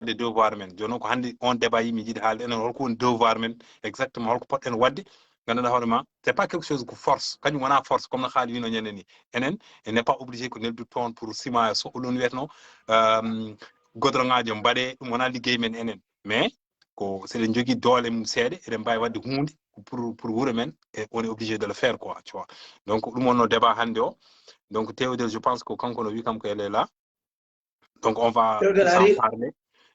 des devoirs men jono ko hande on débat yi mi jiiɗi haalde enen holko woni devoir men exactement holko poɗɗen wadde ganduɗa hoore ma c'est pas quelque chose ko force kañum wona force comme no haali wino ñande ni enen en n'est pas obligé ko neldu toon pour ciment so ɗum wiyatno godron ngajo mbaɗe ɗum wona liggey men enen mais ko seɗen jogui doole mum seeɗa eɗen mbawi wadde hunde pour wuuro men et on est obligé de le faire quoi tu vois donc ɗum wonno débat hande o donc Théodore je pense que kanko no wi kam ko elle est là donc on va tous en parler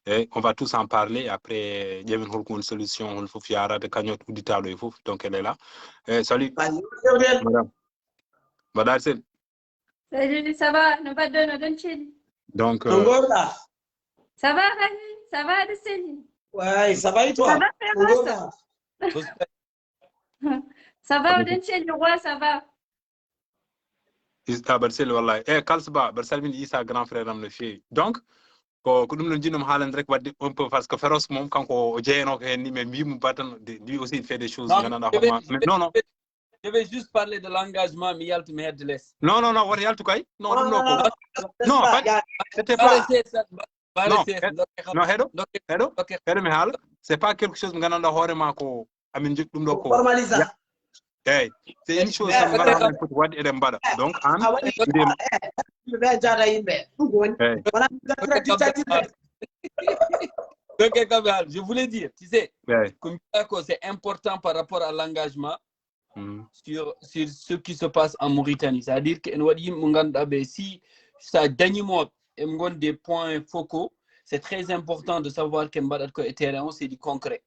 et on va tous en parler après ƴeewen holko woni solution hol fof yarade kañot udditaɗo e fof donc elle est là salut madame mbaɗa sel Salut, ça va? No mbaɗɗon oɗon celli? donc ça va Rani? Ça va aɗa selli? Ouais, ça va et toi? Ça va frère ça va oɗon celli roi ça va? mbaɗa selli wallahi kalsa ba mbaɗa salmini Issa grand frère am no feewi donc ko ɗum ɗon jinnomi haalande rek wadde un peu parce que féroce moom kanko o jeeyano ko hen ni mais mbimo battan lui aussi il fait des choses gandanɗa hoorema non je vais juste parler de l'engagement mi yaltu mi hedde less non woto yaltu kay non ɗum ɗo ko non c'était pas non heɗo mi haala c'est pas quelque chose mo gandanɗa hoorema ko amin jogui ɗum ɗo ko formalisa eyyi c'est une chose kam gandanɗa en foti wadde eɗen mbaɗa donc an ɓe jaada yimɓe ɗum woni wona je voulais dire tu sais c'est important par rapport à l'engagement sur ce qui se passe en Mauritanie c'est-à-dire que en waɗi yimɓe ganduɗa si ça dañimo e gon des points focaux c'est très important de savoir que mbaɗat ko e terrain c'est du concret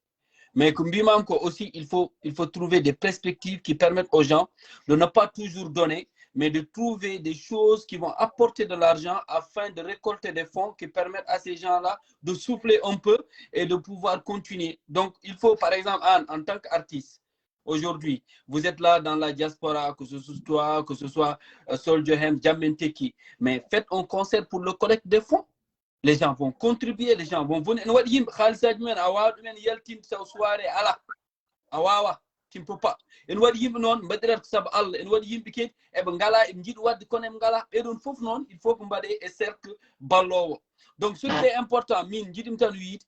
mais comme mbimam ko aussi il faut trouver des perspectives qui permettent aux gens de ne pas toujours donner mais de trouver des choses qui vont apporter de l'argent afin de récolter des fonds qui permettent à ces gens-là de souffler un peu et de pouvoir continuer. Donc, il faut, par exemple, en tant qu'artiste, aujourd'hui, vous êtes là dans la diaspora, que ce soit toi, que ce soit Soldier Hem, Djamenteki, mais faites un concert pour le collecte des fonds. Les gens vont contribuer, les gens vont venir. Tu ne peux pas. En waɗi yimɓe noon mbaɗirat sabu Allah en waɗi yimɓe kedi eɓe ngala eɓe jiiɗi wadde kono eɓe ngala ɓeɗon fof noon il faut ko mbaɗe e cercle ballowo donc ce qui est important min jiɗimi tan wiide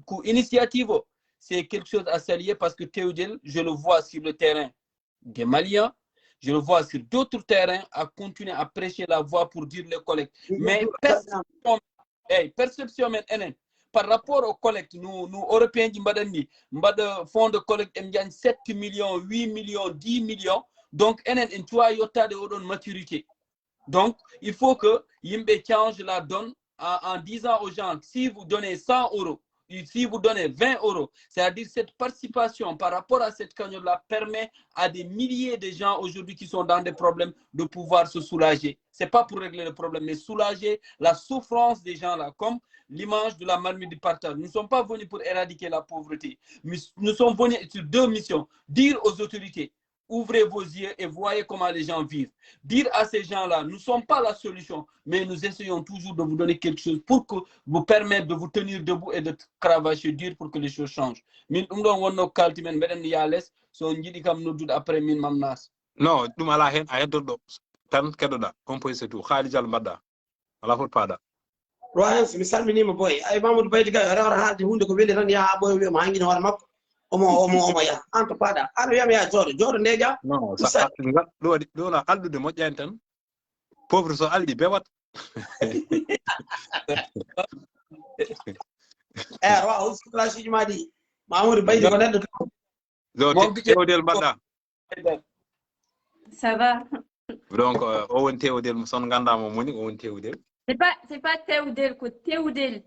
ko initiative o c'est quelque chose à saluer parce que Théodile je le vois sur le terrain des Maliens je le vois sur d'autres terrains à continuer à prêcher la voix pour dire les collègues mais perception men enen par rapport aux collectes, nous Européens, nous fonds de collecte 7 millions, 8 millions, 10 millions. Donc, il y a de maturité. Donc, il faut que Yimbe change la donne en disant aux gens, si vous donnez 100 euros, si vous donnez 20 euros, c'est-à-dire cette participation par rapport à cette cagnotte-là permet à des milliers de gens aujourd'hui qui sont dans des problèmes de pouvoir se soulager. Ce n'est pas pour régler le problème, mais soulager la souffrance des gens-là, comme l'image de la marmite du partage. Nous ne sommes pas venus pour éradiquer la pauvreté. Nous sommes venus sur deux missions. Dire aux autorités, ouvrez vos yeux et voyez comment les gens vivent. Dire à ces gens-là, nous ne sommes pas la solution, mais nous essayons toujours de vous donner quelque chose pour que vous permettre de vous tenir debout et de cravacher dur pour que les choses changent. Non, ɗum ala hen a heddoɗo tan keɗoɗa on point c'est tout haali diallo mbaɗɗa ala fot paada Rohens mi salminima boy ay Mamadou Baydi Gaye rewata haalde hunde ko weli tan yaha ɓoye wiyama hanguine hoore makko omo yaha an to paɗa an wiyama yaha jooɗo ndeeƴa non ɗo waɗi ɗona alɗude moƴƴani tan pauvre so alɗi bewat rowa on place uji ma ɗi Mamadou Baydi ko neɗɗo Théodile mbaɗɗa ça va donc o woni Théodile son gandamo moni o woni Théodile c'est pas Théodile ko Théodile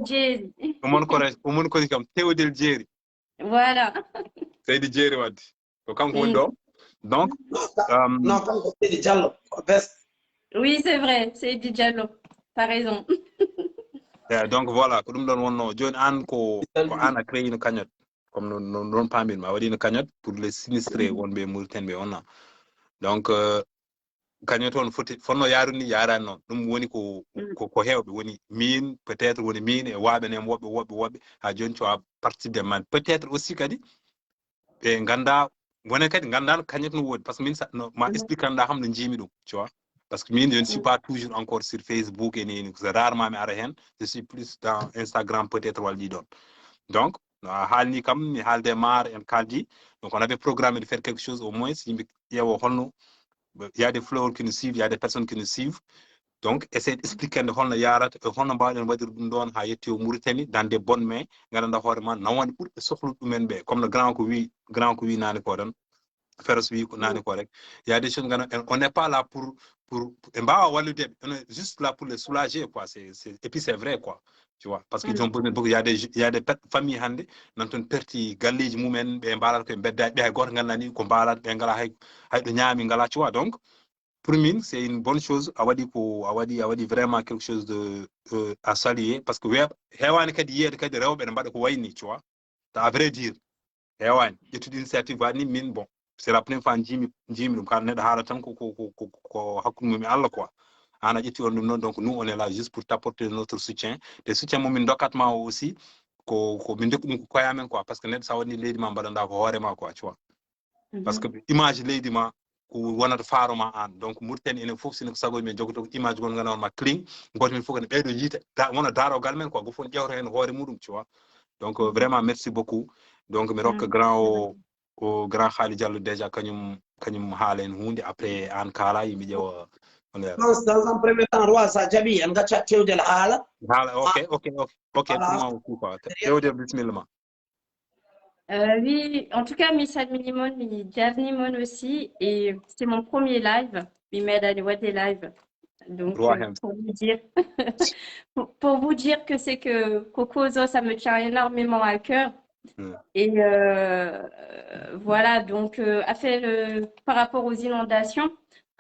Jeeri omon koni kam Théodile Jeeri voilà Seydi Jeeri wadde ko kanko woni ɗo donc non kanko Seydi Diallo oui c'est vrai Seydi Diallo t'as raison donc voilà ko ɗum ɗon wonno joni an ko an a créé une cagnotte comme non pamin ma waɗi une cagnotte pour les sinistrés wonɓe Mauritanie ɓe wonna donc cagnotte on fonno yaruni yarani noon ɗum woni ko hewɓe woni min peut être woni min e waɓenen woɓɓe ha joni to a participe de man peut être aussi kadi ɓe ganda wonen kadi gandano cagnotte no wodi par ce que min ma explique anɗa ham no jiimi ɗum tu vois parce que je ne suis pas toujours encore sur Facebook et c'est rarement je suis plus dans Instagram peut-être donc donc on avait programmé de faire quelque chose au moins il y a des followers qui nous suivent il y a des personnes qui nous suivent donc essayer d'expliquer holno yarata holno mbawɗen waɗir ɗum ɗon ha yetti o Mauritanie dans des bonnes mains gandanɗa hoore ma nawani ɓurɓe sohlude ɗumen ɓe comme le grand ko wi nani ko tan Feros wi ko nani ko rek il y a des choses on n'est pas là pour mbawa wallude on est juste là pour les soulager quoi et puis c'est vrai quoi tu vois parce qu'ils ont besoin beaucoup il y a des familles hande nan ton perti galleji mumen ɓe mbalat koye beddaji ɓe hay goto gandani ko mbalat ɓe ngala hayɗo ñaami ngala tu vois donc pour moi, c'est une bonne chose. Awadi vraiment quelque chose à saluer parce que hewani kadi yede kadi rewbe mbade ko wayni tu vois. À vrai dire, hewani étude initiative wani min bon, c'est la première fois jimi dum kan neddo haala tan ko hakkunde mum Allah quoi. Ana ƴetti on dum non donc nous on est là juste pour t'apporter notre soutien. Le soutien mum min dokkatma aussi ko min dokku dum ko koyamen quoi parce que neddo sa woni leydi ma mbadanda ko hoorema quoi tu vois. Parce que image leydi ma ko wonata faaroma an donc Mauritanie enen fof sino sago men jogoto image gon ngana on ma clean goto min fof ne beedo yita wona darogal men quoi go fon ƴewto hen hoore mudum tu vois donc vraiment merci beaucoup donc mi rokka grand o grand Khali Diallo déjà kanyum haalen hunde après an kala yimi ƴewa dans un premier temps roi sa jabi en gacca tewdel haala ok pour moi aussi quoi tewde bismillah. Oui, en tout cas, Missal Minimum, Minimum aussi, et c'est mon premier live, il m'aide à des lives. Donc, pour vous dire que c'est que Cocozo, ça me tient énormément à cœur. Et voilà, donc, par rapport aux inondations,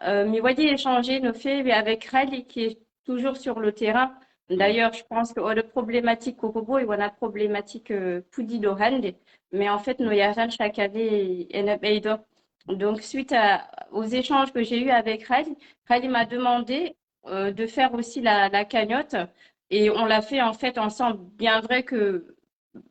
mais voyez échanger nos faits avec Rally qui est toujours sur le terrain. D'ailleurs, je pense que la problématique Kokobo et la problématique Poudi Dohande, mais en fait, nous y avons chaque année et donc, suite aux échanges que j'ai eus avec Rally m'a demandé de faire aussi la cagnotte et on l'a fait en fait ensemble. Bien vrai que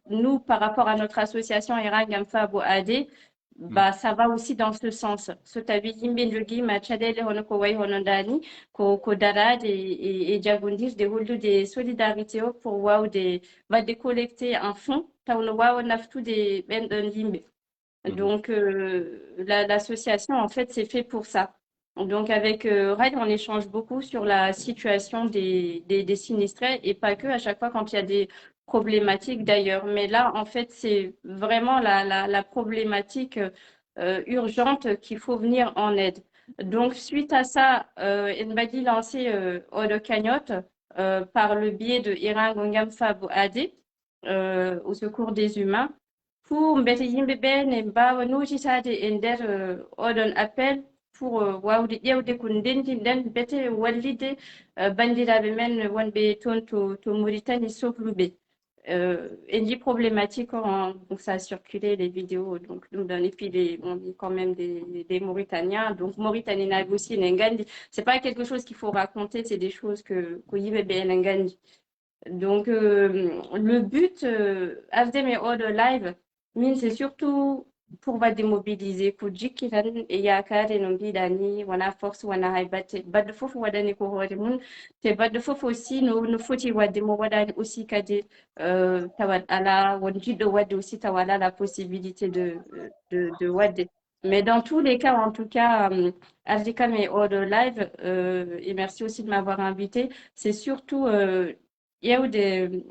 nous, par rapport à notre association Iran Gamfabo AD, bah, ça va aussi dans ce sens. Ce tabi yimbe jogi ma chadele hono ko way hono dani ko darade et jagondir de holdu de solidarité pour va collecter un fonds tawno wawa naftude ben don yimbe. Donc l'association en fait c'est fait pour ça. Donc avec Raid on échange beaucoup sur la situation des sinistrés et pas que à chaque fois quand il y a des problématiques d'ailleurs. Mais là, en fait, c'est vraiment la problématique urgente qu'il faut venir en aide. Donc, suite à ça, Nbadi lancé le cagnotte par le biais de Iran Gongam Fabo AD au secours des humains pour mbete yimɓe ɓe ne mbawa notitade e nder oɗon appel pour wawde ƴewde ko ndendinɗen bete wallide bandiraɓe men wonɓe toon to Mauritanie sohluɓe. Et dit problématique, donc ça a circulé les vidéos, donc et puis on dit quand même des Mauritaniens, donc Mauritanie aussi Ngandi. C'est pas quelque chose qu'il faut raconter, c'est des choses que Yibebe Ngandi. Donc le but, Avdem et Order Live, c'est surtout pour démobiliser pour jikiran et yakare no bidani wana force wana haibate bad fofu wadani ko hore mun te bad fofu aussi no foti wadde mo wadani aussi kadi tawad ala wonjido wadde aussi tawala la possibilité de wadde. Mais dans tous les cas, en tout cas, Africa mais Order Live, et merci aussi de m'avoir invité, c'est surtout yewde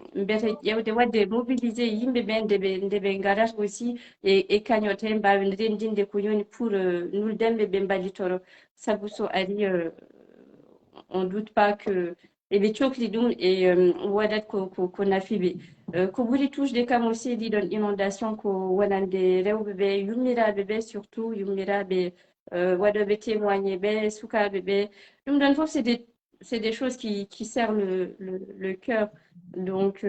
wadde mobiliser yimɓe ɓen nde ɓe garat aussi e cagnotte he mbawi rendinde ko yoni pour nuldenɓe ɓe mballitoro sabu so ari on doute pas que eɓe cohli ɗum e waɗat ko nafi ɓe ko ɓuri touche kam aussi ɗiɗon inondation ko wonande rewɓe ɓe yummiraɓe ɓe surtout yummiraɓe waɗoɓe témoigné ɓe sukaɓe ɓe ɗum ɗon fof c'est des choses qui serrent le cœur. Donc,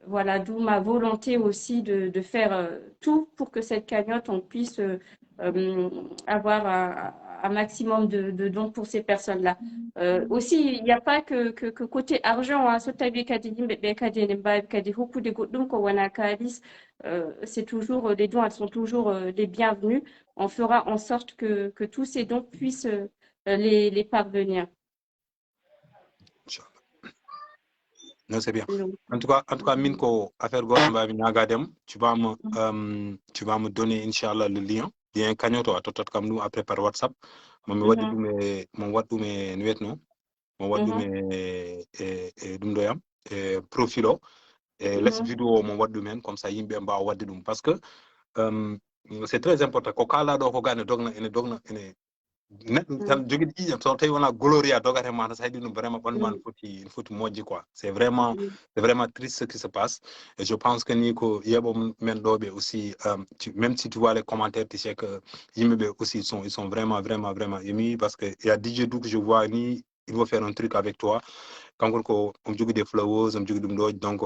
voilà, d'où ma volonté aussi de faire tout pour que cette cagnotte, on puisse avoir un maximum de dons pour ces personnes-là. Aussi, il n'y a pas que côté argent, c'est toujours, les dons, elles sont toujours les bienvenus. On fera en sorte que tous ces dons puissent les parvenir. Inch'Allah. Non, c'est bien. Donc, En tout cas, Minko, affaire Gotham Nagadem, tu vas me donner, Inch'Allah, le lien. Bien, Kanyoto, à tout comme nous, après par WhatsApp. Mon waddume nuetno, mon waddume dum doyam, profilo, les vidéos mon waddumen, comme ça, yimbe mba wadde dum. Parce que c'est très important. Ko kala do ko gane dogna ene tan jogui ƴiƴam so tawi wona gloria dogate ma sa heeɗi ɗum vraiment ɓandu il faut moƴƴi quoi c'est vraiment triste ce qui se passe et je pense que ni ko yeɓo men ɗoɓe aussi même si tu vois les commentaires tu sais que yimɓeɓe aussi ils sont vraiment émus parce que il y a DJ Dou que je vois ni il veut faire un truc avec toi quand ko on jogui des flowers on jogui ɗum ɗo donc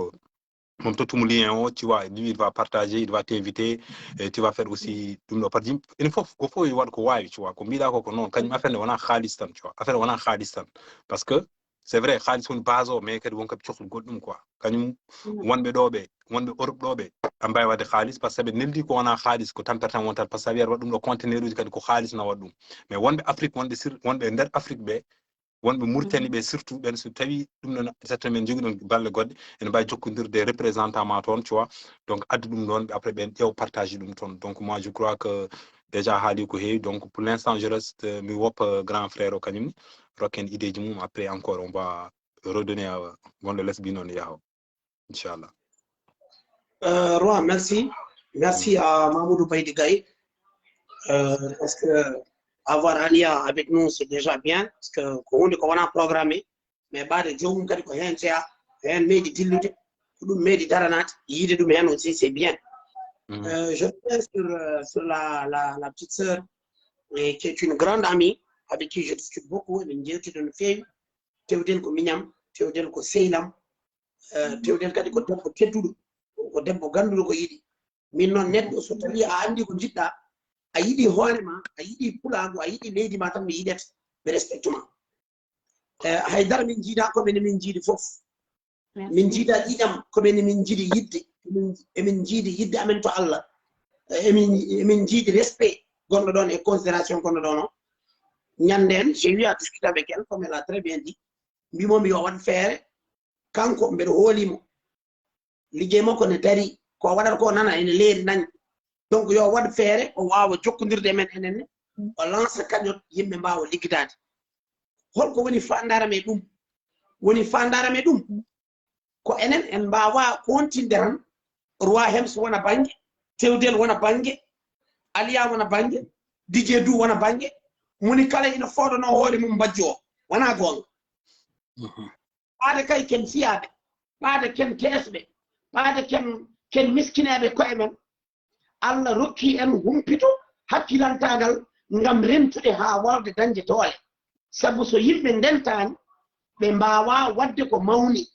mon tout mon lien tu vois lui il va partager il va t'inviter et tu vas faire aussi une fois il faut ko wawi tu vois ko mbiɗa ko non kanyum affaire wona khalis tan tu vois affaire wona khalis tan parce que c'est vrai khalis woni base o mais kadi won kam cohlu goɗɗum quoi kanyum wonɓe Europe ɗoɓe a mbawi wadde khalis par ce que ɓe neldi ko wona khalis ko tampere tan wontat par ce que a wiyata waɗ ɗum ɗo conteneur uji kadi ko khalis na waɗ ɗum mais wonɓe Afrique wonɓe nder Afrique ɓe wonɓe Mauritanie ɓe surtout ɓen so tawi ɗum ɗon certainement men jogui ɗon balle goɗɗe ene mbawi jokkodirde des représentants ma toon tu vois donc addu ɗum ɗon après ɓen ƴeew partage ɗum toon donc moi je crois que déjà haali ko heewi donc pour l'instant je reste mi woppa grand frère o kañum rokken idée ji mum après encore on va redonner wonde less bi noon yaho inchallah. Roi, merci à Mamoudou Baydi Gaye parce que avoir Alia avec nous c'est déjà bien parce que on a programmé mais bade jomum kadi ko hen hen meedi dillude ko dum meedi daranat yide dum hen aussi c'est bien. Je reviens sur la petite sœur qui est une grande amie avec qui je discute beaucoup et de feewi tewden ko miñam tewden ko seylam tewden kadi ko debbo tedduɗo ko debbo ganduɗo ko yiɗi min noon neɗɗo so tawi a andi ko jiɗɗa a yiɗi hoore ma a yiɗi pulago a yiɗi leydi ma tan mi yiɗete mi respecte ma haydara min jiida koɓene min jiidi fof min jiida ƴiƴam koɓene min jiidi yidde emin jiidi yidde amen to Allah emin jiidi respect gonɗo ɗon e considération gonɗo ɗon o ñanden j'ai eu à discuter avec elle comme elle a très bien dit mbimomi yo waɗ feere kanko mbeɗo hoolimo liggey makko ne dari ko waɗata ko nana ene leeri nañi donc yo waɗ feere o waawa jokkodirde men enenne o lança kañot yimɓe mbawa liggitade holko woni fandarame ɗum ko enen en mbawa kontinde tan roi hems wona bange tewdel wona bange aliya wona bange DJ Du wona bange moni kala ina fooɗono hoore mum mbajjo o wona gonga ɓaade kay ken fiyaɓe ɓaade ken teesɓe ɓaade ken miskineɓe koye men Allah rokki en humpito hakkilantagal ngam rentude ha walde dañde doole sabu so yimɓe ndentani ɓe mbawa wadde ko mawni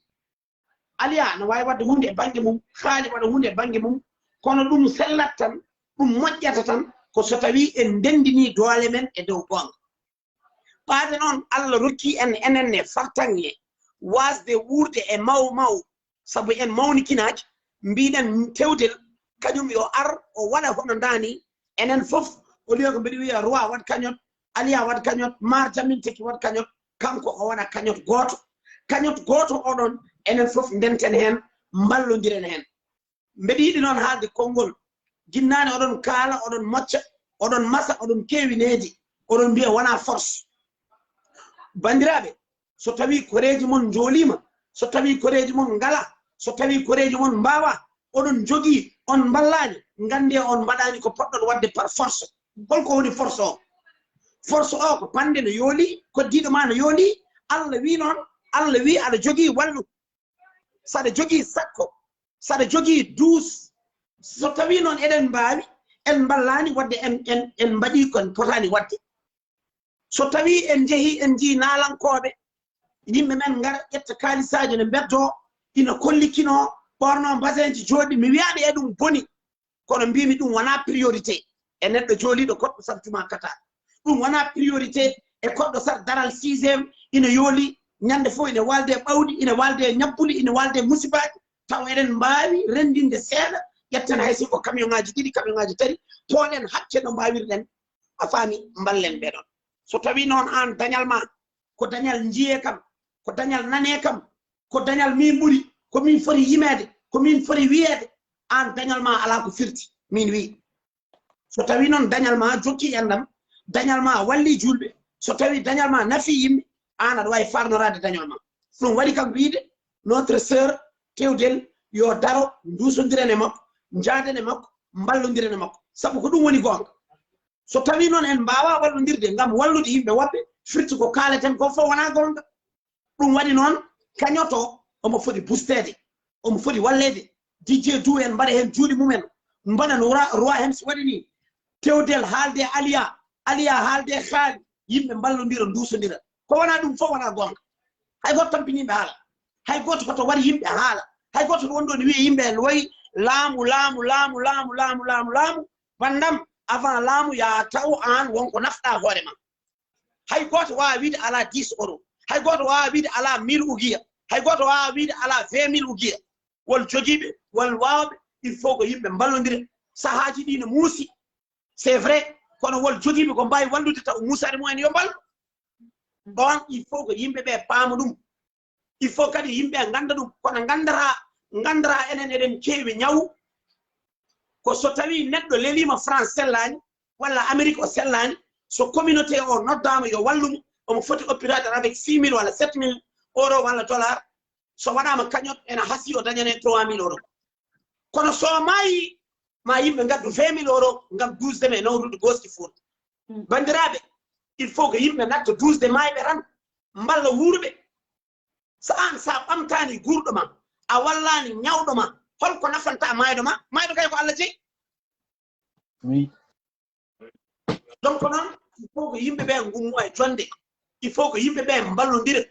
aliya no wawi wadde hunde e banggue mum haali waɗa hunde e banggue mum kono ɗum sellat tan ɗum moƴƴata tan ko so tawi en ndendini doole men e dow gonga ɓaade noon Allah rokki en enenne fartange wasde wurde e maw sabu en mawnikinaji mbiɗen tewdel kañum yo ar o waɗa hono ndani enen fof o lieu ko mbiɗa wiya roi waɗ kañot aliya waɗ kañot marta min teki waɗ kañot kanko o waɗa kañot goto oɗon enen fof ndenten hen mballodiren hen mbeɗa yiɗi noon haalde konngol jinnani oɗon kaala oɗon mocca oɗon masa oɗon kewineedi oɗon mbiya wona force bandiraɓe so tawi koreji mon jolima so tawi koreji mon ngala so tawi koreji mon mbawa oɗon jogii on mballani gande on mbaɗani ko poɗɗon wadde par force holko woni force o ko pande no yooli koddiɗo ma no yooli Allah wi noon Allah wi aɗa jogii wallu saɗa jogii sakko saɗa jogii duus so tawi noon eɗen mbawi en mballani wadde en mbaɗi kon potani wadde so tawi en jeehi en jii naalankoɓe yimɓe men ngara ƴetta kalisaji ne mbeddo ina kollikino ɓorno basenji jooɗi mi wiyaɓe e ɗum boni kono mbimi ɗum wona priorité e neɗɗo jooliɗo koɗɗo sartuma kata ɗum wona priorité e koɗɗo sar daral 6e ina yooli ñande fof ine walde ɓawɗi ine walde ñabbuli ine walde musibaji taw eɗen mbawi rendinde seeɗa ƴetten hay siko camion ngaji ɗiɗi camion ngaji tati pooɗen hakke no mbawirɗen a faami mballen ɓeɗon so tawi non an dañal ma ko dañal njiye kam ko dañal nane kam ko dañal min ɓuri ko min foti yimede ko min foti wiyede an dañal ma ala ko firti min wi so tawi non dañal ma jokki yandam dañal ma walli julɓe so tawi dañal ma nafi yimɓe an aɗa wawi farnorade dañal ma ɗum waɗi kam wiide notre sœur Kewdel yo daro dusodirene makko jaadene makko ballodirene makko sabu ko ɗum woni gonga so tawi noon en mbawa wallodirde ngam wallude yimɓe woɓɓe firti ko kaleten ko fof wona gonga ɗum waɗi noon kañoto omo foti bustede omo foti wallede DJ Du en mbaɗa hen juuɗe mumen mbaɗan roi Hems waɗi ni Kewdel haalde aliya haalde haali yimɓe ballodira dusodira ko wona ɗum fof wona gonga hay goto tampiniɓe haala hay goto koto waɗi yimɓe haala hay goto ɗo wonɗo ne wiya yimɓe en wayi laamu bandam avant laamu ya taw an wonko nafɗa hoore ma hay goto wawa wiide ala 10 euros hay goto wawa wiide ala 1000 ugiya hay goto wawa wiide ala 20 000 ugiya wol jogiiɓe wol wawɓe il faut ko yimɓe ballodira sahaji ɗi ne muusi c'est vrai kono wol jogiiɓe ko mbawi wallude taw muusade mumen yo ballo ɗon il faut ko yimɓe ɓe paama ɗum il faut kadi yimɓe ganda ɗum kono gandara enen eɗen keewi ñaw ko so tawi neɗɗo lelima France sellani walla Amérique o sellani so communauté o noddama yo wallumo omo foti oppirade avec 6 000 walla 7 000 euros walla dollar so waɗama kañot ene hasi o dañane 3 000 euros kono so maayi ma yimɓe gaddu 20 000 euros ngam dusdeme e nawrude goski fuuta bandiraɓe il faut que yimɓe natta dusde mayɓe tan mballa wuurɓe so an sa ɓamtani gurɗo ma a wallani ñawɗo ma holko nafanta mayɗo ma mayɗo kay ko Allah jeyi oui donc noon il faut que yimɓe ɓe gummo e jonde il faut que yimɓe ɓe ballodira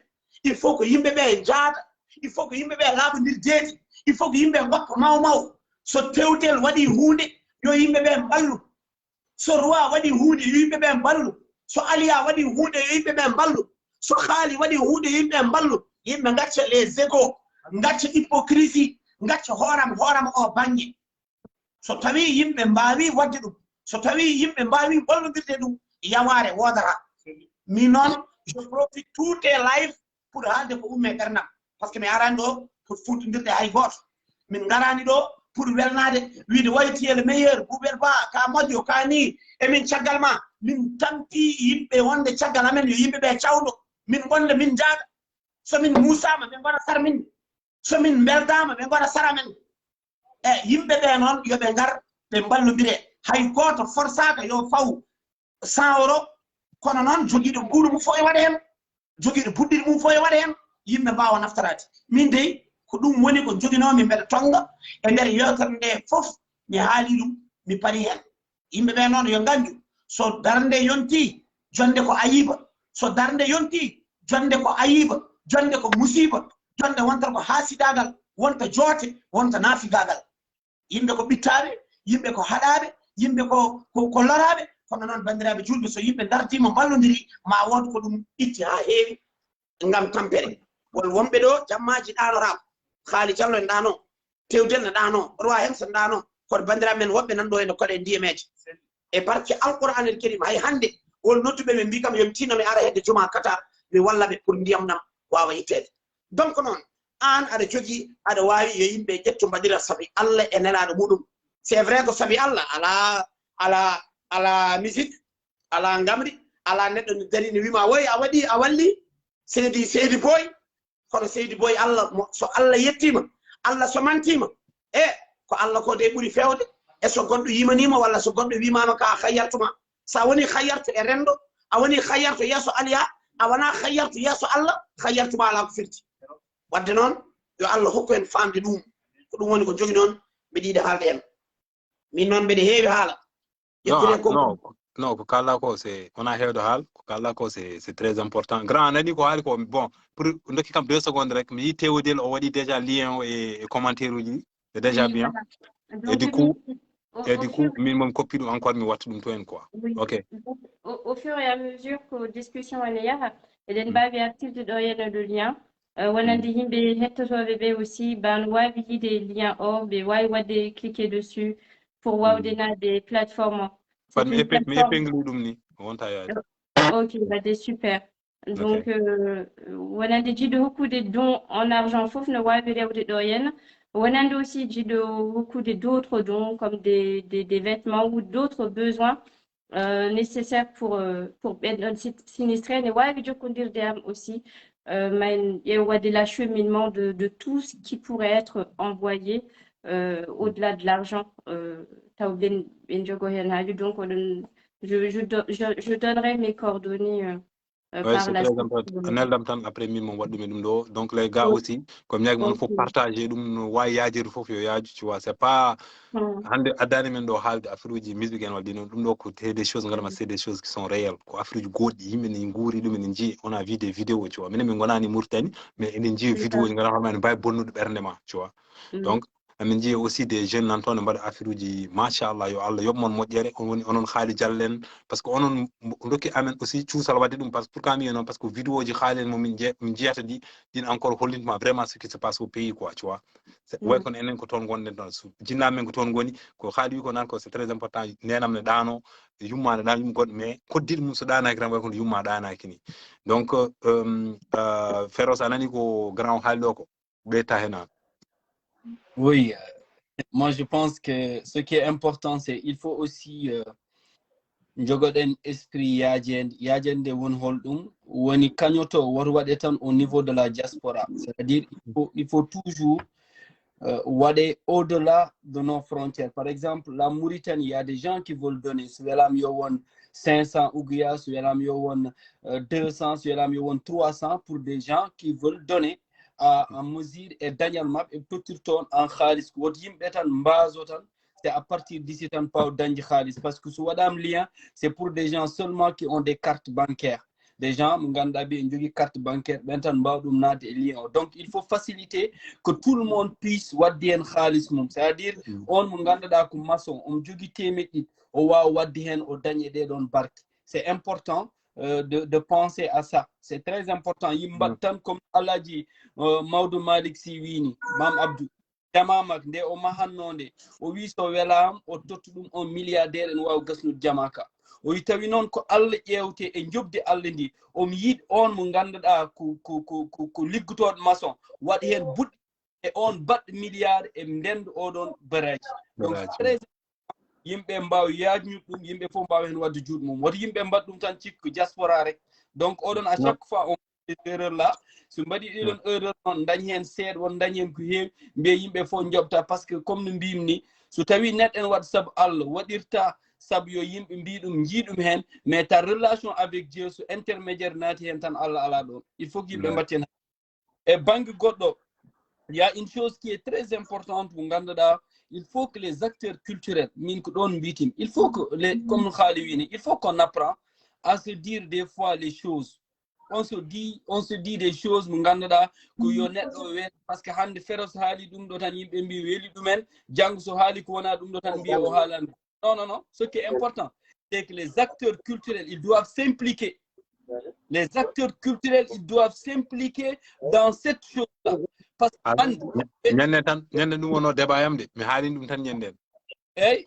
il faut que yimɓe ɓe jaada il faut que yimɓe ɓe laaɓodir deedi il faut que yimɓe goppa maw so Tewdel waɗi hunde yo yimɓe ɓe ballu so roi waɗi hunde yo yimɓe ɓe ballu so aliya waɗi hunde yo yimɓe ɓe ballu so haali waɗi hunde yo yimɓe ɓe ballu yimɓe gacca les égos gacca hypocrisie gacca hooram o banggue so tawi yimɓe mbawi wadde ɗum so tawi yimɓe mbawi wallodirde ɗum yaware wodata min noon je profite tout est live pour haalde ko umme ɓernam par ce que mi arani ɗo pour fuutodirde hay goto min garani ɗo pour welnade wiide wayti le meilleur Boubel Ba ka moƴƴo ka ni emin caggal ma min tampi yimɓe wonde caggal amen yo yimɓe ɓe cawɗo min gonde min jaaga somin musama ɓe gona sar min somin beldama ɓe gona sara men e yimɓe ɓe noon yoɓe gar ɓe ballodire hay goto forsaka yo faw 100 euros kono noon joguiɗo ɓuuɗo mum fo e waɗa hen joguiɗo puɗɗiɗo mum fo e waɗa hen yimɓe mbawa naftarade min dey ko ɗum woni ko joguinomi mbeɗa tonga e nder yewtere nde fof mi haali ɗum mi pari hen yimɓe ɓe noon yo gandu so darde yonti jonde ko ayiba so darde yonti jonde ko ayiba jonde ko musiba jonde wonta ko haasidagal wonta joote wonta naafigagal yimɓe ko ɓittaɓe yimɓe ko haɗaɓe yimɓe ko loraɓe kono noon bandiraɓe julɓe so yimɓe dardima ballodiri ma won ko ɗum itti ha heewi ngam tampere won wonɓe ɗo jammaji ɗanorako haali Diallo en ɗano Tewdel ne ɗano roi Hems en ɗano kono bandiraɓe men woɓɓe nanɗo ene koɗe ndiyameje e barke alqouran el karim hay hande won nodduɓe ɓe mbi kam yomi tino mi ara hedde juma Qatar mi wallaɓe pour ndiyam nam wawa yittede donc noon an aɗa jogui aɗa wawi yo yimɓe ƴettu mbaɗira saabi Allah e nelaɗo muɗum c'est vrai ko saabi Allah ala musique ala gamri ala neɗɗo ne dari ne wima woy a waɗi a walli seydi boy kono seydi boy Allah so Allah yettima Allah so mantima e ko Allah ko de ɓuuri fewde e so goɗɗo yimanima walla so goɗɗo wimama ka hayyartuma sa woni hayyarto e rendo a woni hayyarto yeeso aliya a wona hayyarto yeeso Allah hayyartuma ala ko firti wadde noon yo Allah hokku en famde ɗum ko ɗum woni ko jogi noon mbeɗa yiɗi haalde hen min noon mbeɗa heewi haala non ko kala ko c'est on a hewdo haal ko kala ko c'est très important grand nani ko haali ko bon pour ndokki kam 2 secondes rek mi yi Tewdel o waɗi déjà lien o e commentaire uji c'est déjà bien et du coup min mom copie ɗum encore mi watta ɗum to en quoi ok au fur et à mesure que discussion ene yaha eɗen mbawi activde ɗo yenede lien wonande yimɓe hettotoɓe ɓe aussi ban wawi yiide lien o ɓe wawi wadde cliquer dessus pour wawde nade plateforme mi épingle ɗum ni wonta yaade Ok, bah, c'est super. Donc, on a dit de beaucoup de dons en argent, faut ne pas avoir de doyen. On a aussi dit de beaucoup d'autres dons, comme des vêtements ou d'autres besoins nécessaires pour être sinistré. Et ouais, je peux dire aussi, mais il y a de l'acheminement de tout ce qui pourrait être envoyé au-delà de l'argent. Donc, je donnerai mes coordonnées Ouais, par c'est la très suite. important. Anel dam tan après mi mon waddu medum do. Donc les gars Ok. aussi, comme ñag mon faut partager dum way yaajiru fofu yo yaaju, tu vois, c'est pas hande adani men do haalde afruji musique en waldi non dum do ko des choses ngalama c'est des choses qui sont réelles ko afruji goddi yimbe ni nguri dum en ji on a vu des vidéos, tu vois, minen min gonani Mauritanie mais en ji vidéo ngalama man bay bonnude bernema, tu vois. Donc amin ji aussi des jeunes nan ton mbaɗa affaireuji machallah yo Allah yoɓmon moƴƴere on woni onon haali jallen parce que onon dokki amen aussi cuusal wadde ɗum parce que pourquoi mi non parce que vidéo ji haalen mo min jeyata ɗi ɗin encore hollintuma vraiment ce qui se passe au pays, quoi, tu vois. way kono enen ko toon gonɗen ɗon jinnaɓe men ko toon goni ko haali wi ko nan ko c'est très important nenam ne ɗano yummade ɗan yum goɗɗo mais koddiɗo mum so ɗanaki tan way kono yumma ɗanaki ni. Donc Féroce a nani ko grand haali ɗo ko ɓeyta hen an. Oui, moi je pense que ce qui est important, c'est il faut aussi jogoɗen esprit yajende won holɗum woni kañoto woto waɗe tan au niveau de la diaspora, c'est-à-dire il faut toujours waɗe au-delà de nos frontières. Par exemple, la Mauritanie, il y a des gens qui veulent donner, so welam yo won 500 ouguiya, so welam yo won 200, so welam yo won 300 pour des gens qui veulent donner en mesure et dañal map et tottir toon en xaalis ko woto yimɓe tan mbaso tan c'est à partir d'ici tan paw dañji xaalis parce que so waɗam lien c'est pour des gens seulement qui ont des cartes bancaires, des gens mo ganduɗa ɓe en jogui carte bancaire ɓen tan mbawɗum naade e lien o. Donc il faut faciliter que tout le monde puisse wadde hen xaalis mum, c'est à dire on mo ganduɗa ko maçon on jogui temeɗɗi o wawa wadde hen o dañe ɗeɗon barke. C'est important de penser à ça, c'est très important. Yimbat tan comme Alaji Maodo Malik Sy wini Mam Abdou jamamak nde o mahannode o wi so welam o tottu ɗum on milliardaire en wawa gasnude jamaka o wi tawi noon ko Allah ƴewte e jobde Allah ndi omi yiɗi on mo ganduɗa ko liggotoɗo maçon waɗa hen buɗɗi e on baɗɗo milliard e ndendo oɗon baraji. Donc très yimɓe mbawa yajnude ɗum yimɓe fof mbawa hen wadde juuɗe mum woto yimɓe mbaɗ ɗum tan cikku diaspora rek. Donc oɗon à chaque fois on erreur là so mbaɗi ɗiɗon erreur noon dañ hen seeɗa won dañ hen ko heewi mbiya yimɓe fof jobta par ce que comme no mbimni so tawi neɗɗo en waɗa saabu Allah waɗirta saabu yo yimɓe mbi ɗum jiiɗum hen mais ta relation avec Dieu so intermédiaire naati hen tan Allah ala ɗon. Il faut que yimɓe mbatti hen e banggue goɗɗo. Il y a une chose qui est très importante mo ganduɗa il faut que les acteurs culturels min ko ɗon mbitim il faut que les comme Khali wini il faut qu'on apprend à se dire des fois les choses. On se dit des choses mo ganduɗa ko yo neɗɗo weeɗa par ce que hande Féroce haali ɗum ɗo tan yimɓe mbi weeli ɗumen janggo so haali ko wona ɗum ɗo tan mbiya o haalani. Non, ce qui est important c'est que les acteurs culturels ils doivent s'impliquer. Les acteurs culturels ils doivent s'impliquer dans cette chose-là parce que ñande tan ñande ɗum wono débat yam de mi haalin ɗum tan ñanden eyyi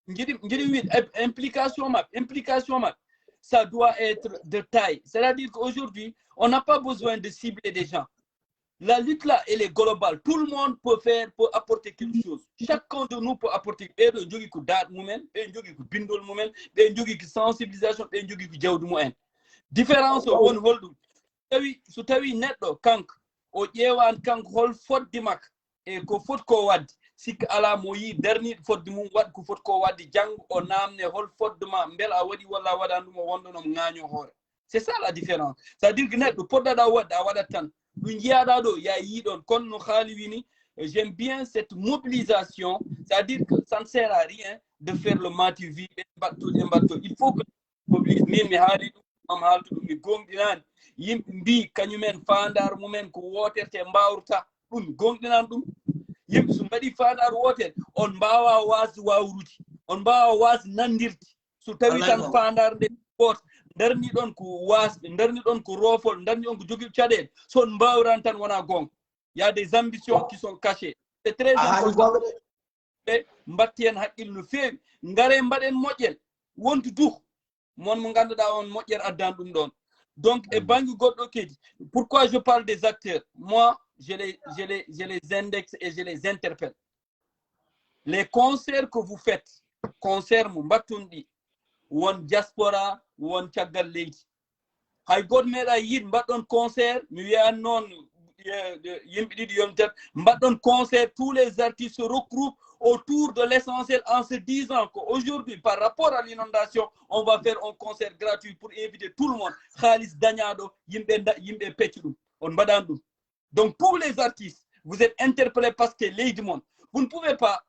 jiɗi wiide implication mabɓe ça doit être de taille, c'est-à-dire qu'aujourd'hui on n'a pas besoin de cibler des gens. La lutte là elle est globale, tout le monde peut apporter quelque chose, chacun de nous peut apporter. ɓeɗo jogui ko date mumen ɓe jogui ko bindol mumen ɓe jogui ko sensibilisation ɓe jogui ko jawdi mumen. Différence o woni holɗum so tawi neɗɗo kanko o ƴeewani kanko hol fodde makko e ko foti ko wadde sikka ala mo yi darniɗo fodde mum waɗi ko foti ko wadde janggo o namne hol foddema beele a waɗi walla a waɗani ɗum o wonɗonomo ŋaaño hoore. C'est ça la différence, c'est à dire que neɗɗo poɗɗaɗa wadde a waɗat tan ɗum jiyaɗa ɗo ya yiɗon kono no Haali wini. J'aime bien cette mobilisation, c'est à dire que ça ne sert à rien de faire le mati-vi il faut que mobilise min mi haali ɗum am haaltu ɗum mi gonɗinani yimɓe mbi kañumen fandar mumen ko woterte mbawrta ɗum gonɗinani ɗum. Yimɓe so mbaɗi fandar wotere on mbawa wasde wawrude on mbawa wasde nandirde so tawi tan fandar nde goto darni ɗon ko wasɓe darni ɗon ko rofol darni ɗon ko joguiɓe caɗele so on mbawran tan wona gonga. Il y a des ambitions qui sont cachées, c'est très important ɓe mbatti hen haqqille no fewi ngare mbaɗen moƴƴel wontu du mon mo ganduɗa on moƴƴere addan ɗum ɗon. Donc e bangi goɗɗo kedi, pourquoi je parle des acteurs? Moi je les indexe et je les interpelle. Les concerts que vous faites, concert mo mbattunɗi won diaspora won caggal leydi, hay goto meeɗa yiid mbaɗɗon concert, mi wiyan noon yimɓe ɗiɗi yomtet mbaɗɗon concert, tous les artistes se regroupent autour de l'essentiel en se disant qu'aujourd'hui, par rapport à l'inondation, on va faire un concert gratuit pour inviter tout le monde. Khalis dañaɗo yimɓe pecci ɗum on mbaɗan ɗum. Donc tous les artistes, vous êtes interpellés parce que leydi mon, vous ne pouvez pas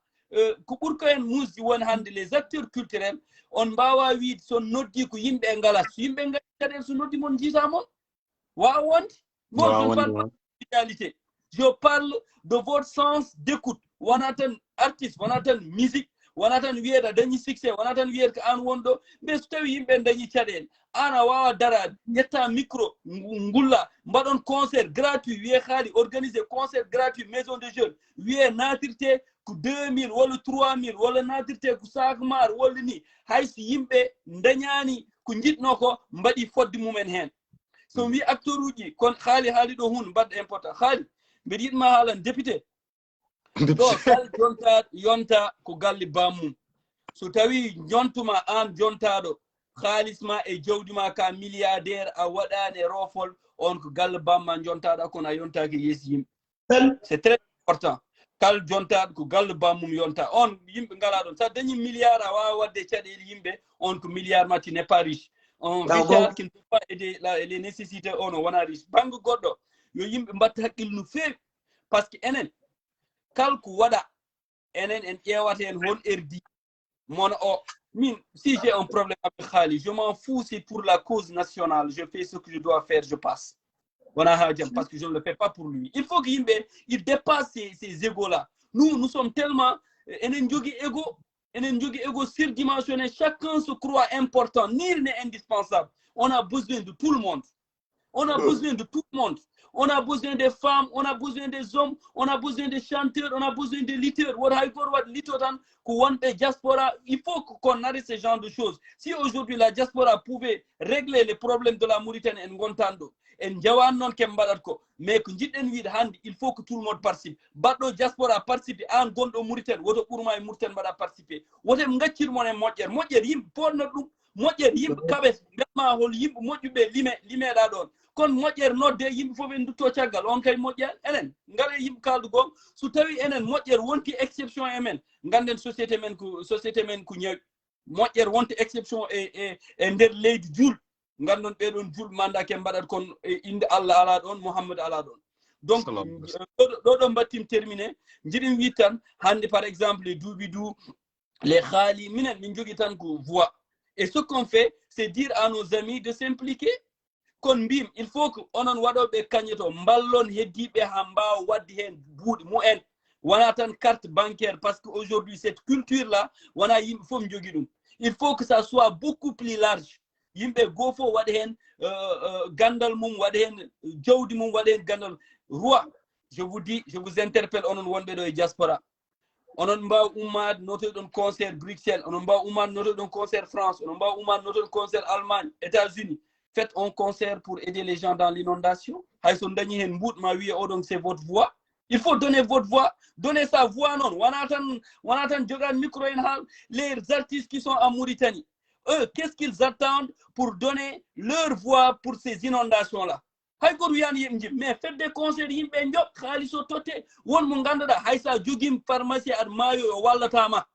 ko ɓuri ko en musdi woni hande les acteurs culturels on mbawa wiide son noddi ko yimɓe ngala, so yimɓe ngari caɗele so noddi mon jiita mon wawa wonde. Moi je ne parle pas de finalité, je parle de votre sens d'écoute. Wona tan artiste, wona tan musique, wona tan wiyeɗa dañi succès, wona tan wiyede ko an wonɗo, mais so tawi yimɓe dañi caɗele an a wawa darade ƴetta micro ngulla mbaɗon concert gratuit, wiye haali organisé concert gratuit maison de jeunes, wiye natirte ko 2000 walla 3000 walla nadirte ko sac mar walla ni, hayso yimɓe dañani ko jiɗno ko mbaɗi fodde mumen hen. So wi acteur uji kon haali ɗo hunde mbaɗɗo important. Haali mbiɗa yiɗma haalan député ɗo kala jontaɗo yonta ko galle bammum. So tawi jontuma an jontaɗo haalisma e jawdima ka milliardaire a waɗani rofol, on ko galle bamma jontaɗa kono a yontaki yeesi yimɓe. C'est très important. Kal jontaɗo ko galle bammum yonta, on yimɓe ngala ɗon sa dañi milliard a wawa wadde caɗele yimɓe, on ko milliard ma tu n'es pas riche. On richard qui ne peut pas aider les nécessités on wona riche. Bango goɗɗo yo yimɓe mbatta haqqille no fewi, par ce que enen kal ko waɗa enen en ƴewata hen hol erdi mon o. Min si j'ai un problème avec Khali, je m'en fous, c'est pour la cause nationale, je fais ce que je dois faire, je passe. Parce que je ne le fais pas pour lui. Il faut qu'il dépasse ces égos-là. Nous sommes tellement ego surdimensionné. Chacun se croit important. Nul n'est indispensable. On a besoin de tout le monde. On a besoin de tout le monde. On a besoin des femmes, on a besoin des hommes, on a besoin des chanteurs, on a besoin des lutteurs. Il faut qu'on arrête ce genre de choses. Si aujourd'hui la diaspora pouvait régler les problèmes de la Mauritanie en Gontando, mais il faut que tout le monde participe. Baddo diaspora participe en Gondo Mauritanie, woto Urma et Mauritanie bada participer. Woto ngacir mon modjer, modjer yim porno dum, modjer yim kabes, ngama hol yim modjube lime da don. Kon modjer nodde yim fo ben dutto tiagal on kay modjer enen ngale yim kaldu gom so tawi enen modjer wonti exception e men nganden société men ku ñew modjer wonti exception e nder leydi jul ngandon ɓeɗon jul manda ke mbaɗat kon inde Allah ala ɗon Muhammad ala ɗon. Donc ɗo mbattim terminé jiɗin wi tan hande par exemple duuɓi du les Khali minen min jogui tan ko voix, et ce qu'on fait c'est dire à nos amis de s'impliquer. Kon mbim il faut que onon waɗoɓe kañeto mballon heddiɓe ha mbawa wadde hen buuɗi mumen, wona tan carte bancaire, parce que aujourd'hui cette culture là wona yimɓe fof jogui ɗum. Il faut que ça soit beaucoup plus large. Yimɓe goo fof waɗa hen gandal mum, waɗa hen jawdi mum, waɗa hen gandal. Roi, je vous dis, je vous interpelle onon wonɓe ɗo e diaspora, onon mbawa ummade notoɗon concert Bruxelles, onon mbawa ummade notoɗon concert France, onon mbawa ummade notoɗon concert Allemagne, États-Unis. Faites un concert pour aider les gens dans l'inondation. Hayson dañi hen mbutma wiye oɗon c'est votre voix. Il faut donner votre voix, donner sa voix non. Wona tan jogan micro en hal. Les artistes qui sont en Mauritanie, eux, qu'est-ce qu'ils attendent pour donner leur voix pour ces inondations-là? Hay goto wiyani yimɓe jib, mais faites des concerts yimɓe job halis o totte. Won mo ganduɗa haysa jogim pharmacie ad maayo o wallatama.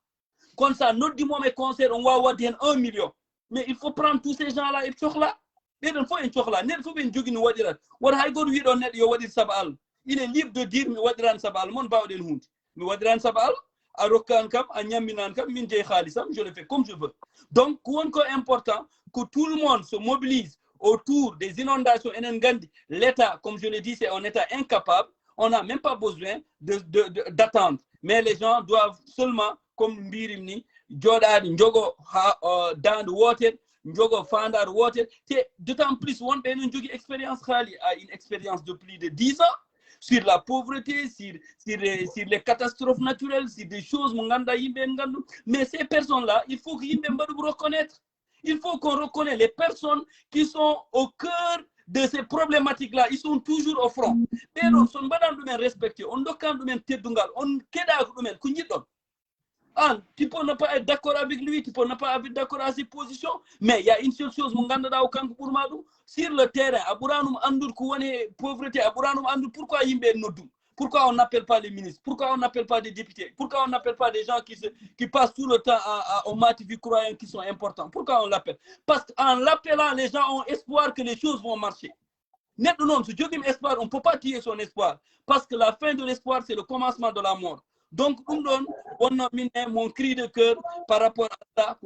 Comme ça noddi mom e concert on wawa wadde hen 1 million. Mais il faut prendre tous ces gens-là et sohla. Ɓeɗon fof en cohla, neɗɗo fof en jogui no waɗirat. Woto hay goto wiɗon neɗɗo yo waɗir saabu Allah. Il est libre de dire mi waɗirani saabu Allah, mon mbawɗen hunde. Mi waɗirani saabu Allah, a rokkan kam, a ñamminan kam, min jeeyi haalisam, je le fais comme je veux. Donc ko woni ko important que tout le monde se mobilise autour des inondations. Enen gandi l'État, comme je l'ai dit, c'est un État incapable. On n'a même pas besoin d'attendre. Mais les gens doivent seulement, comme mbirimni, joɗade jogo dande wotere, jogo fandar wotere. D'autant plus wonɓe non jogui expérience Khali a une expérience de plus de 10 ans sur la pauvreté, sur les catastrophes naturelles, sur des choses mo ganda yimɓe gandu. Mais ces personnes-là, il faut que yimɓe mbaɗu reconnaître. Il faut qu'on reconnaisse les personnes qui sont au cœur de ces problématiques-là. Ils sont toujours au front. Mais on ne respecter, on ne tedungal, on tu peux ne pas être d'accord avec lui, tu peux ne pas être d'accord avec ses positions, mais il y a une seule chose, sur le terrain, pauvreté, pourquoi pourquoi on n'appelle pas les ministres? Pourquoi on n'appelle pas des députés? Pourquoi on n'appelle pas des gens qui passent tout le temps au match croyants qui sont importants? Pourquoi on l'appelle? Parce qu'en l'appelant, les gens ont espoir que les choses vont marcher. Non, ce Dieu qui espoir, on ne peut pas tuer son espoir. Parce que la fin de l'espoir, c'est le commencement de la mort. Donc, on a mis mon cri de cœur par rapport à ça.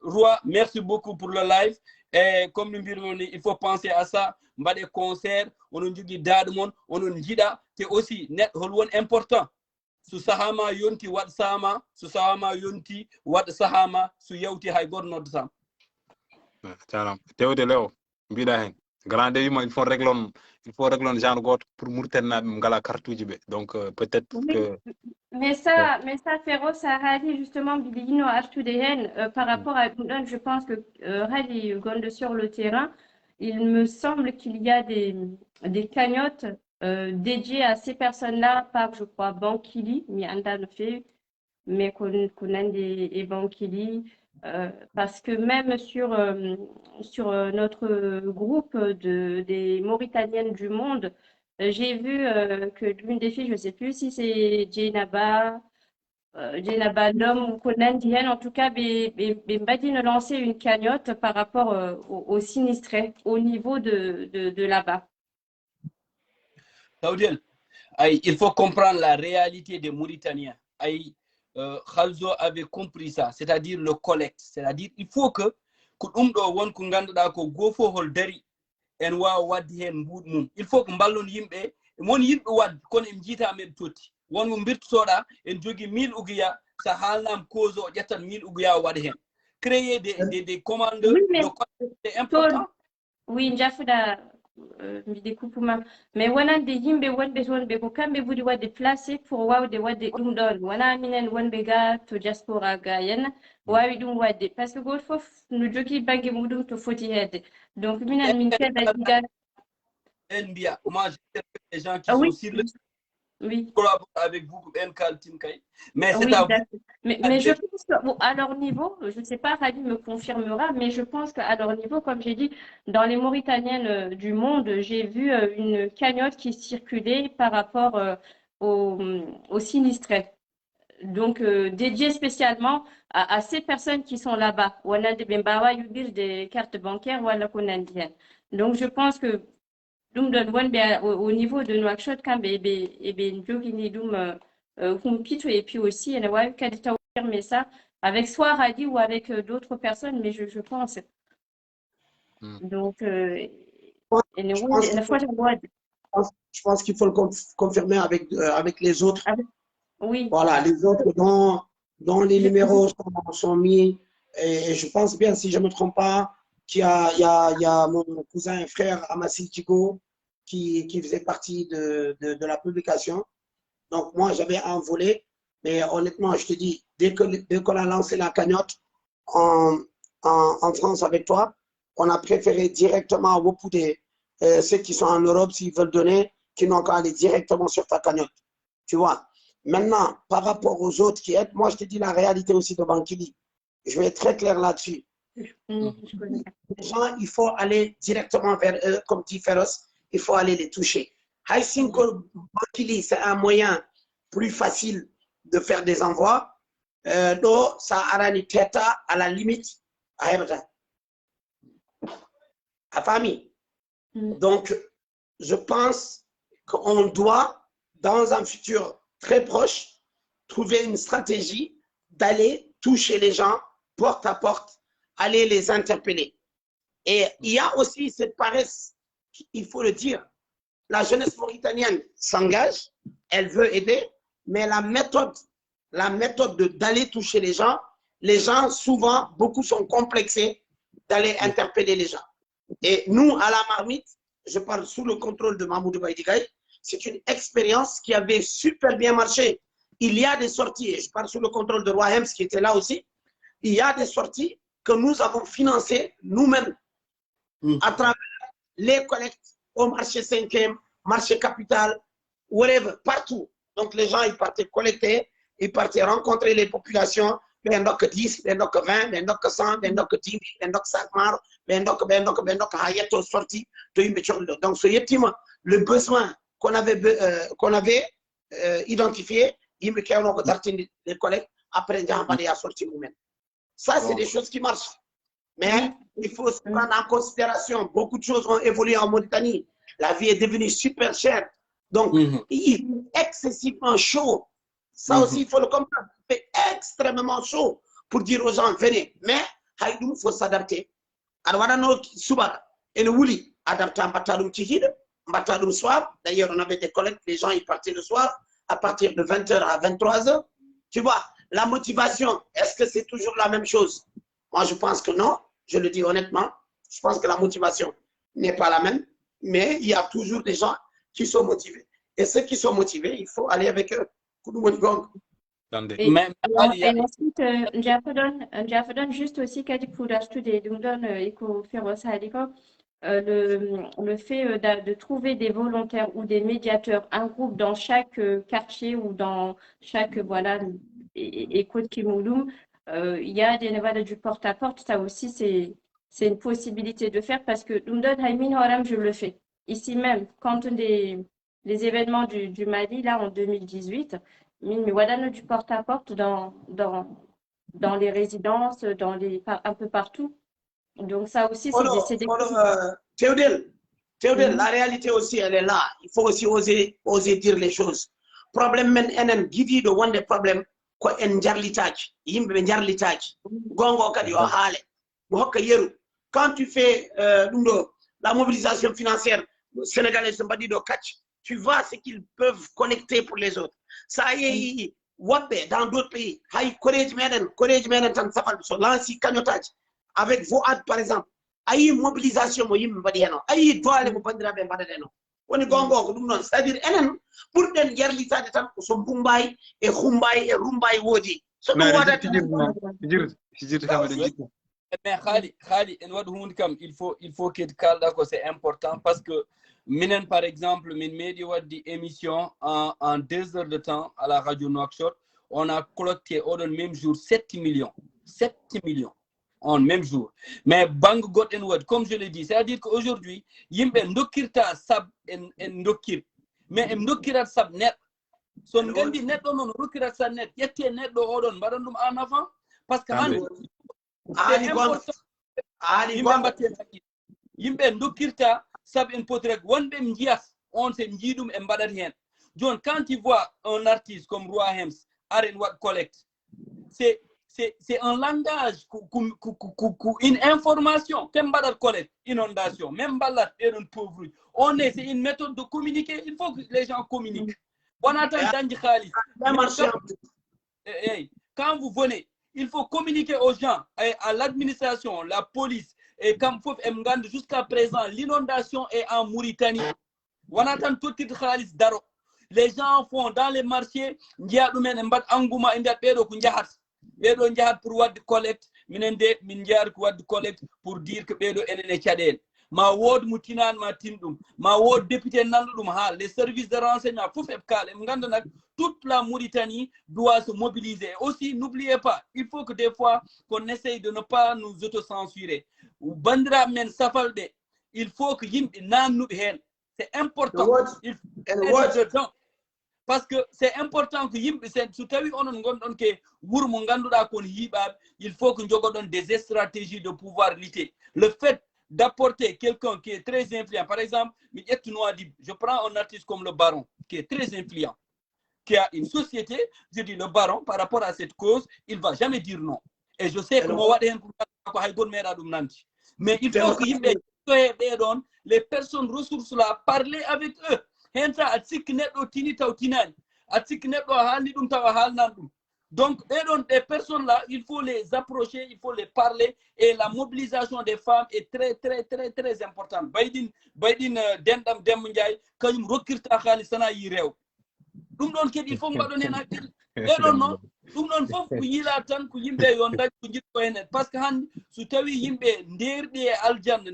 Roi, merci beaucoup pour le live. Et comme nous disons, il faut penser à ça. On a des concerts, on a des dadmon, on a des c'est aussi net important. Su sahama yonti wat sama, su sahama yonti wat sahama, su yawti hay gor nod sam. Tiaram, tewde leo, mbida hen. Grand débat, il faut régler genre got pour mourtenna ngala cartouche be. Donc peut-être que mais ça Ferro, ça rallie justement Bilino Artudehen par rapport à je pense que rallye Gonde sur le terrain, il me semble qu'il y a des cagnottes dédiées à ces personnes-là par, je crois, Bankili, mais qu'on a des Bankili. Parce que même sur notre groupe des Mauritaniennes du monde, j'ai vu que l'une des filles, je ne sais plus si c'est Djenaba Dom ou Conan Diane, en tout cas, Mbadi a lancé une cagnotte par rapport aux sinistrés au niveau de là-bas. Saoudiel, il faut comprendre la réalité des Mauritaniens. Khalzo avait compris ça, c'est-à-dire le collecte. C'est-à-dire il faut que il faut que mballon yimbe mon yimbe wad kon em jita men toti won mo mbirtu soda en jogi 1000 ugiya sa halnam kozo jettan 1000 ugiya wad hen créer des commandes oui, c'est important. Oui, Njafouda mi découpement mais wonande yimbe wonbe toon be ko kambe budi wadde placé pour wawde wadde dum don wana minen wonbe ga to diaspora ga yen wawi dum wadde parce que gol fof no jogi bangi mudum to foti hedde donc minen min kedda diga Nbia moi j'ai des gens qui sont sur le collaborent avec vous mais c'est à vous. Mais je pense qu'à leur niveau, je ne sais pas, Rally me confirmera, mais je pense qu'à leur niveau, comme j'ai dit, dans les Mauritaniennes du monde, j'ai vu une cagnotte qui circulait par rapport aux sinistrés. Donc, dédiée spécialement à ces personnes qui sont là-bas. On a des cartes bancaires, donc je pense que au niveau de Nouakchott, quand et puis aussi, il y a confirmer ça avec soit Radi ou avec d'autres personnes, mais je pense. Donc, je pense qu'il faut le confirmer avec les autres. Oui. Voilà, les autres dont les numéros sont mis. Et je pense bien, si je ne me trompe pas, qu'il y a mon cousin et frère Amassi Chico qui faisait partie de la publication. Donc, moi, j'avais envolé. Mais honnêtement, je te dis, dès qu'on a lancé la cagnotte en France avec toi, on a préféré directement repouder ceux qui sont en Europe, s'ils veulent donner, qui n'ont qu'à aller directement sur ta cagnotte. Tu vois. Maintenant, par rapport aux autres qui aident, moi, je te dis la réalité aussi de Bankili. Je vais être très clair là-dessus. Les gens, il faut aller directement vers eux, comme dit Féroce, il faut aller les toucher. Bankili, c'est un moyen plus facile de faire des envois. Donc, ça a une tête à la limite à famille. Donc, je pense qu'on doit, dans un futur très proche, trouver une stratégie d'aller toucher les gens porte à porte, aller les interpeller. Et il y a aussi cette paresse, il faut le dire. La jeunesse mauritanienne s'engage, elle veut aider, mais la méthode d'aller toucher les gens, souvent, beaucoup sont complexés d'aller interpeller les gens. Et nous, à la marmite, je parle sous le contrôle de Mahmoud Baïdigaï, c'est une expérience qui avait super bien marché. Il y a des sorties, et je parle sous le contrôle de Roi Hems qui était là aussi. il y a des sorties que nous avons financées nous-mêmes à travers les collectes au marché 5e, marché capital, whatever, partout. Donc les gens, ils partaient collecter, ils partaient rencontrer les populations, ben donc 10, ben donc 20, ben donc 100, ben donc 10 000, ben donc 5 mar, ben donc hayato sorti de une. Donc ce yétima, le besoin qu'on avait identifié, il me a les collègues après il a sorti nous-mêmes. Ça, c'est des choses qui marchent. Mais il faut se prendre en considération. Beaucoup de choses ont évolué en Mauritanie. La vie est devenue super chère. Donc, il est excessivement chaud. Ça aussi, il faut le comprendre. Il fait extrêmement chaud pour dire aux gens, venez. Mais, il faut s'adapter. Alors, d'ailleurs, on avait des collègues, les gens ils partaient le soir à partir de 20h à 23h. Tu vois, la motivation, est-ce que c'est toujours la même chose? Moi, je pense que non. Je le dis honnêtement. Je pense que la motivation n'est pas la même. Mais il y a toujours des gens qui sont motivés. Et ceux qui sont motivés, il faut aller avec eux. Et ensuite, Jafadon, juste aussi, quand il faut acheter des le fait de trouver des volontaires ou des médiateurs, un groupe dans chaque quartier ou dans chaque école Kimouloum, il y a des nevades du porte-à-porte. Ça aussi, c'est une possibilité de faire parce que je le fais. Ici même, quand les événements du Mali, là, en 2018, du porte-à-porte dans les résidences, un peu partout. Donc ça aussi, c'est des... Théodèle, la réalité aussi, elle est là. Il faut aussi oser dire les choses. Problème men guidi de one des problèmes ko en jarlitaji yimbe be jarlitaji gongo kadi yo haale mo hokka yeru. Quand tu fais la mobilisation financière sénégalaise mbadi do catch, tu vois ce qu'ils peuvent collecter pour les autres. Ça y est, wabbe dans d'autres pays hay courage meden tan safal so lanci cagnotage avec Voad par exemple. Ayi mobilisation mo yimbe mbadi heno ayi doole mo bandiraɓe mbaɗaɗeno woni gongo ko ɗum noon c'est à dire enen ɓurɗen yerlitade tan ko so bumbay e humbay e rumbay woodi so ɗum waɗat mais Khali en waɗi hunde kam il faut que kalɗa ko c'est important parce que minen par exemple min meeɗi waddi émission en 2 heures de temps à la radio Nouakchott. On a collecté au même jour 7 millions en même jour. Mais bang got en word, comme je l'ai dit, c'est-à-dire qu'aujourd'hui, yimbe ndokirta sab en ndokir, mais en ndokirat sab net. So ngandi net on ndokirat sab net, yette net do odon badandum en avant parce que yimbe ndokirta sab en potrek wonbe mjias on se njidum e mbadat hen. John, quand tu vois un artiste comme Roi Hems Aren what collect, c'est un langage, une information, comme collecte, inondation, même balade et une pauvreté. C'est une méthode de communiquer, il faut que les gens communiquent. Quand vous venez, il faut communiquer aux gens, à l'administration, la police, et comme jusqu'à présent, l'inondation est en Mauritanie. Les gens font dans les marchés, ɓeɗo jahat pour wadde collecte minen de min jaar ko wadde collecte pour dire que ɓeɗo enen e caɗele ma wood mo tinan ma tin ɗum ma wood député nanɗo ɗum ha les services de renseignement fof eɓe kaala eɓe ganda nak toute la Mauritanie doit se mobiliser. Aussi n'oubliez pas, il faut que des fois qu'on essaye de ne pas nous autocensurer. Bandiraɓe men safalɓe, il faut que yimɓe nannuɓe hen, c'est important. Il faut parce que c'est important que yimɓe so tawi onon gonɗon ke wuuro mo ganduɗa kon hiiɓaɓe, il faut que jogoɗon des stratégies de pouvoir lutter. Le fait d'apporter quelqu'un qui est très influent, par exemple, je prends un artiste comme le Baron, qui est très influent, qui a une société, je dis le Baron, par rapport à cette cause, il ne va jamais dire non. Et je sais que mais il faut que yimɓe les personnes ressources là, parler avec eux. Henta a sikki neɗɗo tini taw tinani a sikki neɗɗo haalni ɗum taw haalnan ɗum. Donc des personnes là, il faut les approcher, il faut les parler, et la mobilisation des femmes est très très très très importante. Baydin dendam Demba Ndiaye kañum rokkirta haali sana yi rew ɗum ɗon kadi il faut mbaɗon hen hakkille. ɗeɗon noon ɗum ɗon fof ko yiila tan ko yimɓe yo dañ ko jiɗɗo henen par ce que hande so tawi yimɓe nderɗi e aljanna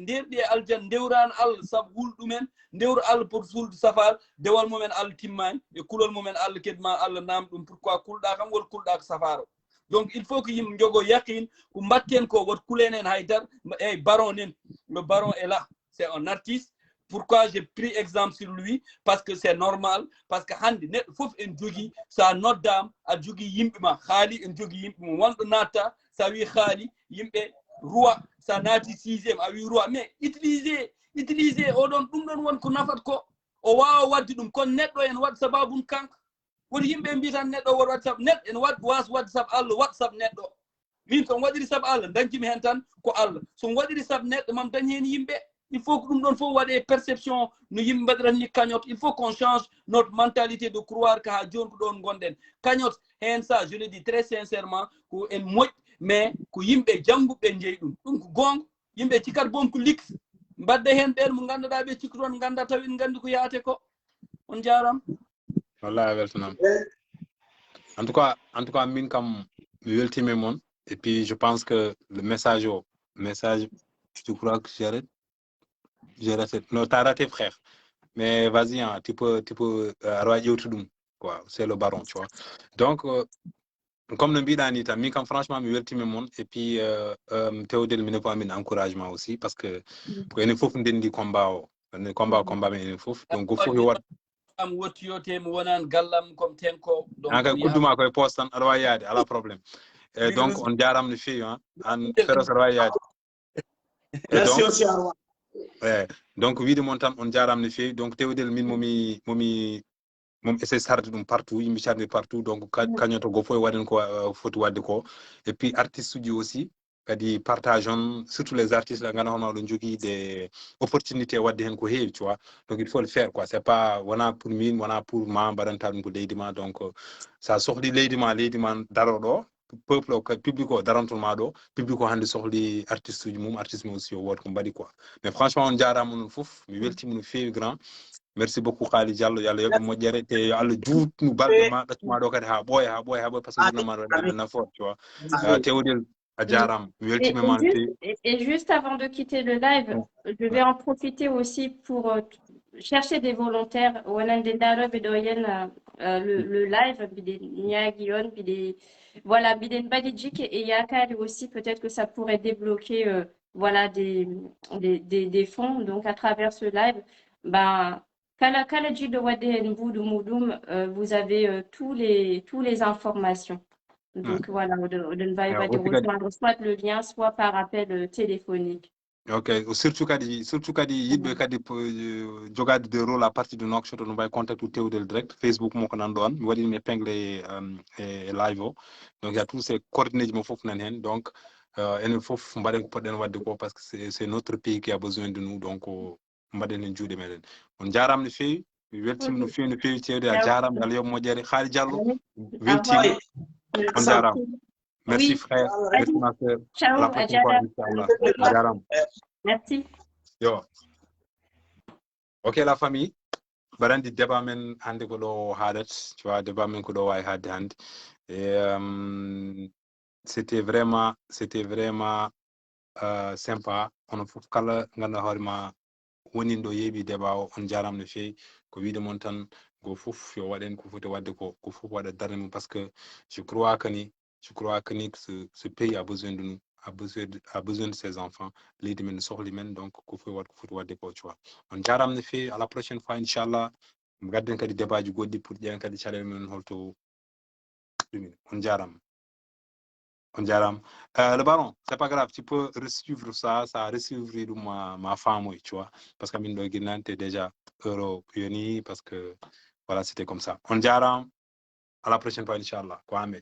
ndewrani Allah saabu wulɗumen ndewru Allah pour sulde safar dewal mumen Allah timmani e kulol mumen Allah kedma Allah nam ɗum pourquoi kulɗa kam wol kulɗa ko safar o donc il faut que yimɓe jogo yaqin ko mbatten ko wot kulen en haydar eyyi baron nen le baron est là c'est un artiste. Pourquoi j'ai pris exemple sur lui? Parce que c'est normal. Parce que handi neɗɗo fof en jogui sa noddama a jogui yimɓe ma haali en jogui yimɓe mo wonɗo natta sa wi haali yimɓe roi sa naati 6e a wi roi mais utilisé oɗon ɗum ɗon won ko nafat ko o wawa wadde ɗum kono neɗɗo en waɗa sababum kanko woni yimɓe mbi tan neɗɗo woto waɗ sab neɗɗo en was wadde saabu Allah waɗ saabu neɗɗo min son waɗiri saabu Allah dañcimi hen tan ko Allah son waɗiri saabu neɗɗo mam dañ hen yimɓe. Il faut que nous faut avoir des perceptions, nous yimɓe cagnotte. Il faut qu'on change notre mentalité de croire que ha joni ko ɗon gonɗen. Cagnotte hen ça, je le dis très sincèrement, ko en moƴƴi mais ko yimɓe jangguɓe jeeyi ɗum. Ɗum ko gonga, yimɓe cikkat boom ko lix. Mbadde hen ɓen mo ganduɗa ɓe cikku toon ganda tawi en gandi ko yaate ko. On jarama. Wallahi weltanam. En tout cas min kam mi weltime mon et puis je pense que le message, je crois que j'ai raté. Non, t'as raté, frère. Mais vas-y, hein, tu peux, quoi. C'est le baron, tu vois. Donc, comme le dit Anita, franchement, je suis monde. Et puis, Théodile, je pas un encouragement aussi parce que il faut faire des combats. Combat, mais il faut. Donc, il faut y avoir. Am wotiyote mo wonan gallam comme tenko donc kuduma koy postan aɗa wawi yaade ala probléme donc on jaram no feewi an féroce aɗa wawi yaade merci aussi Arwa. Donc wiide mon tan on jaram no feewi donc tewdel min momi essaye sarde ɗum partout yimɓe sarde partout donc kañoto go fof waɗen ko foti wadde ko et puis artiste uji aussi kadi partage on surtout les artistes là ngana hono ɗon jogui des opportunités wadde hen ko heewi tu vois donc il faut le faire quoi c'est pas wona pour min wona pour ma mbaɗanta ɗum ko leydi ma donc sa sohli leydi ma daro ɗo peuple o public o daranton ma ɗo public o hande sohli artiste uji mum artiste aussi o woto ko mbaɗi quoi mais franchement on jarama onon foof mi weltima no feewi grand merci beaucoup Khali Diallo yalla yoɓe moƴƴere te yo Allah juutnu balɗe ma ɗaccuma ɗo kadi ha ɓooya parce que gouvernement waɗi nafoore tu vois tewdel a jarama mi weltima ma no feewi. Et juste avant de quitter le live, je vais en profiter aussi pour chercher des volontaires le live, voilà, Biden Badidjik et Yakari aussi, peut-être que ça pourrait débloquer voilà, des fonds. Donc, à travers ce live, ben, Kalaji de Waden Moudoum, vous avez tous les informations. Donc, voilà, on va rejoindre soit le lien, soit par appel téléphonique. Ok, surtout kadi yidɓe kadi jogade de rôle à partir de Nouakchott no mbawi contact ou Théodel direct Facebook mo ko nan ɗon mi waɗi épinglé e live o donc il y a tous ces coordonnées mo fof nan hen donc enen fof mbaɗen ko poɗɗen wadde ko parce que c'est notre pays qui a besoin de nous donc mbaɗen hen juuɗe meɗen on jarama no feewi mi weltima no feewi Théodel a jarama Allah yoɓ moƴƴere Khali Diallo weltima on jarama. Merci oui. Frère, merci ma soeur. Ciao, la prochaine fois, Inch'Allah. Merci. Yo. Ok la famille, barandi débat men hande ko ɗo haadat, tu vois débat men ko ɗo wawi haadde hande. Et c'était vraiment sympa. On fof kala nganda hoore ma woni ɗo yeeɓi débat o on jaram no feewi ko wiide mon tan go fof yo waɗen ko foti wadde ko fof waɗa darde mum parce que je crois que ce pays a besoin de nous, a besoin de ses enfants. Leydi men sohli men donc ko foti wadde ko tu vois. On jaram no feewi à la prochaine fois inchallah gadden kadi débat ji goɗɗi pour ƴeewen kadi caɗele men holto ɗumen. On jaram. Le baron, c'est pas grave, tu peux resuivre ça resuivre ma femme, tu vois, parce que min do guinante déjà euro yoni parce que voilà, c'était comme ça. On jaram, à la prochaine fois inchallah. Kwame.